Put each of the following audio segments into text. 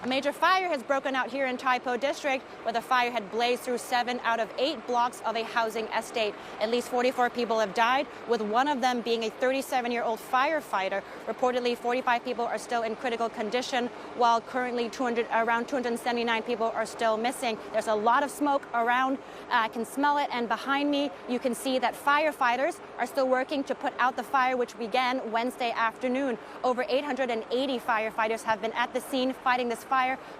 A major fire has broken out here in Tai Po district, where the fire had blazed through 7 out of 8 blocks of a housing estate. At least 44 people have died, with one of them being a 37-year-old firefighter. Reportedly, 45 people are still in critical condition, while currently around 279 people are still missing. There's a lot of smoke around. I can smell it, and behind me, you can see that firefighters are still working to put out the fire, which began Wednesday afternoon. Over 880 firefighters have been at the scene fighting this fire.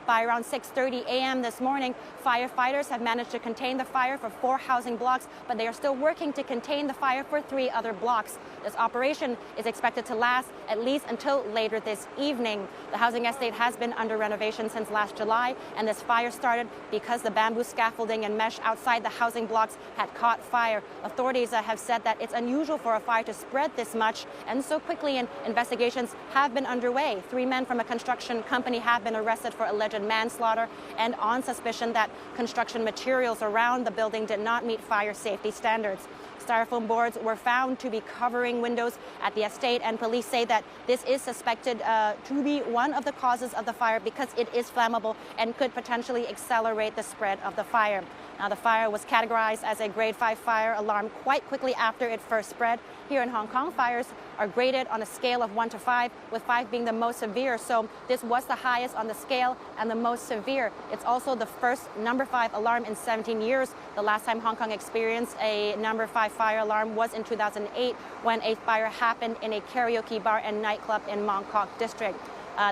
By around 6:30 a.m. this morning, firefighters have managed to contain the fire for 4 housing blocks, but they are still working to contain the fire for 3 other blocks. This operation is expected to last at least until later this evening. The housing estate has been under renovation since last July, and this fire started because the bamboo scaffolding and mesh outside the housing blocks had caught fire. Authorities have said that it's unusual for a fire to spread this much and so quickly, and investigations have been underway. 3 men from a construction company have been arrested for alleged manslaughter and on suspicion that construction materials around the building did not meet fire safety standards. Styrofoam boards were found to be covering windows at the estate, and police say that this is suspected to be one of the causes of the fire because it is flammable and could potentially accelerate the spread of the fire. Now, the fire was categorized as a grade 5 fire alarm quite quickly after it first spread. Here in Hong Kong, fires are graded on a scale of 1 to 5, with 5 being the most severe. So this was the highest on the scale and the most severe. It's also the first number 5 alarm in 17 years. The last time Hong Kong experienced a number 5 fire alarm was in 2008 when a fire happened in a karaoke bar and nightclub in Mong Kok district.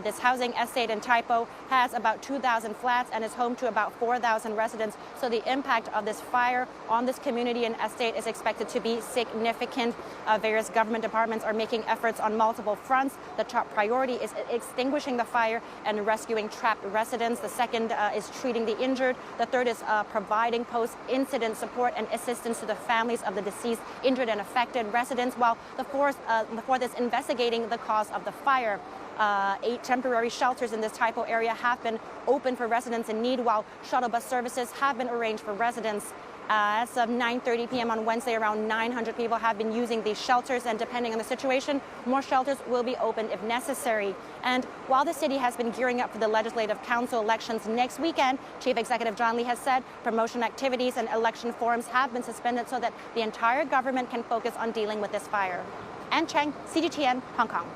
This housing estate in Tai Po has about 2,000 flats and is home to about 4,000 residents. So the impact of this fire on this community and estate is expected to be significant. Various government departments are making efforts on multiple fronts. The top priority is extinguishing the fire and rescuing trapped residents. The second is treating the injured. The third is providing post-incident support and assistance to the families of the deceased, injured, and affected residents, while the fourth is investigating the cause of the fire. 8 temporary shelters in this Tai Po area have been open for residents in need, while shuttle bus services have been arranged for residents. As of 9:30 p.m. on Wednesday, around 900 people have been using these shelters, and depending on the situation, more shelters will be opened if necessary. And while the city has been gearing up for the Legislative Council elections next weekend, Chief Executive John Lee has said promotion activities and election forums have been suspended so that the entire government can focus on dealing with this fire. Anne Cheng, CGTN, Hong Kong.